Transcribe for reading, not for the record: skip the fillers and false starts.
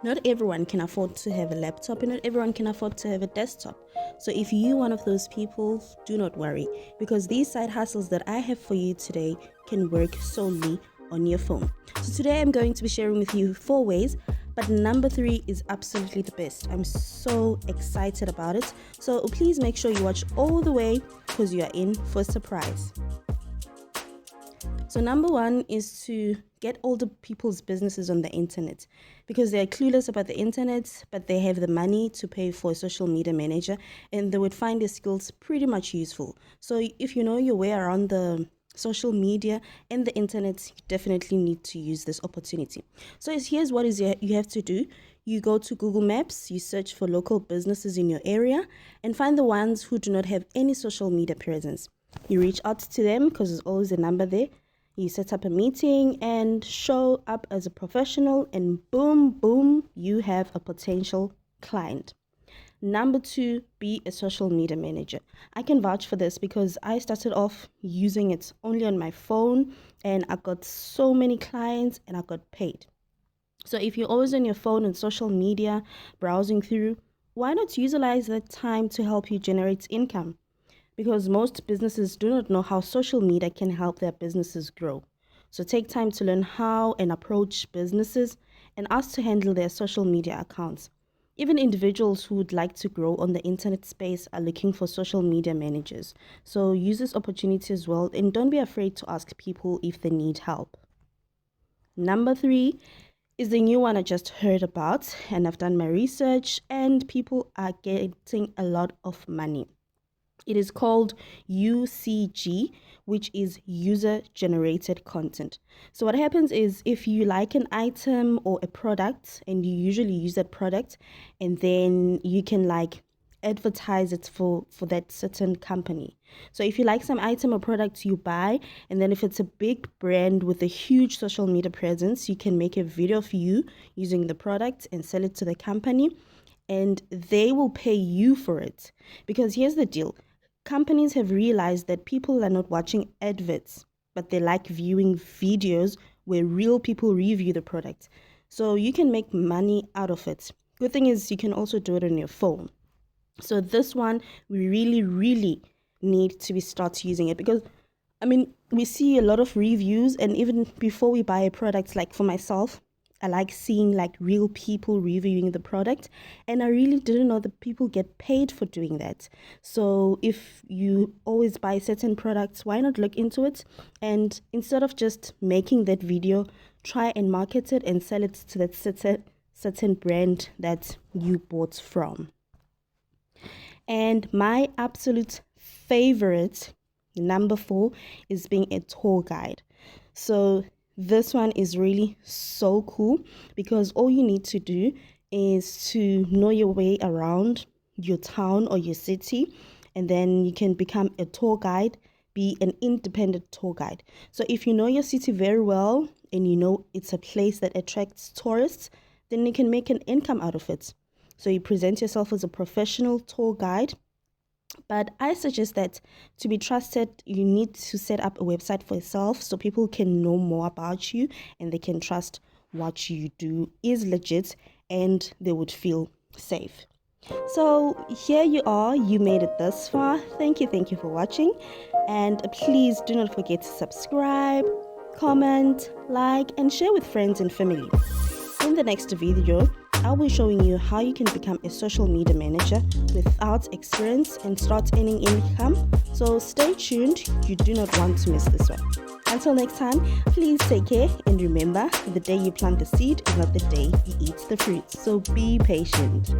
Not everyone can afford to have a laptop and not everyone can afford to have a desktop. So if you're one of those people, do not worry, because these side hustles that I have for you today can work solely on your phone. So today I'm going to be sharing with you 4 ways, but number 3 is absolutely the best. I'm so excited about it. So please make sure you watch all the way because you are in for a surprise. So number 1 is to get older people's businesses on the internet, because they're clueless about the internet, but they have the money to pay for a social media manager and they would find their skills pretty much useful. So if you know your way around the social media and the internet, you definitely need to use this opportunity. So here's what you have to do. You go to Google Maps, you search for local businesses in your area and find the ones who do not have any social media presence. You reach out to them because there's always a number there. You set up a meeting and show up as a professional, and boom, boom, you have a potential client. Number 2, be a social media manager. I can vouch for this because I started off using it only on my phone and I got so many clients and I got paid. So if you're always on your phone and social media, browsing through, why not utilize that time to help you generate income? Because most businesses do not know how social media can help their businesses grow. So take time to learn how and approach businesses and ask to handle their social media accounts. Even individuals who would like to grow on the internet space are looking for social media managers. So use this opportunity as well and don't be afraid to ask people if they need help. Number 3 is the new one I just heard about, and I've done my research and people are getting a lot of money. It is called UCG, which is user generated content. So what happens is, if you like an item or a product and you usually use that product, and then you can advertise it for that certain company. So if you like some item or product, you buy, and then if it's a big brand with a huge social media presence, you can make a video of you using the product and sell it to the company, and they will pay you for it. Because here's the deal. Companies have realized that people are not watching adverts, but they like viewing videos where real people review the product. So you can make money out of it. Good thing is you can also do it on your phone. So this one, we really, really need to start using it, because we see a lot of reviews, and even before we buy a product, like for myself, I like seeing real people reviewing the product, and I really didn't know that people get paid for doing that. So if you always buy certain products, why not look into it? And instead of just making that video, try and market it and sell it to that certain brand that you bought from. And my absolute favorite, number 4, is being a tour guide. So this one is really so cool, because all you need to do is to know your way around your town or your city, and then you can become a tour guide, be an independent tour guide. So if you know your city very well and you know it's a place that attracts tourists, then you can make an income out of it. So you present yourself as a professional tour guide. But I suggest that to be trusted, you need to set up a website for yourself so people can know more about you and they can trust what you do is legit and they would feel safe. So here you are, you made it this far. Thank you for watching. And please do not forget to subscribe, comment, like, and share with friends and family. In the next video, I'll be showing you how you can become a social media manager without experience and start earning income. So stay tuned, you do not want to miss this one. Until next time, please take care, and remember, the day you plant the seed is not the day you eat the fruit. So be patient.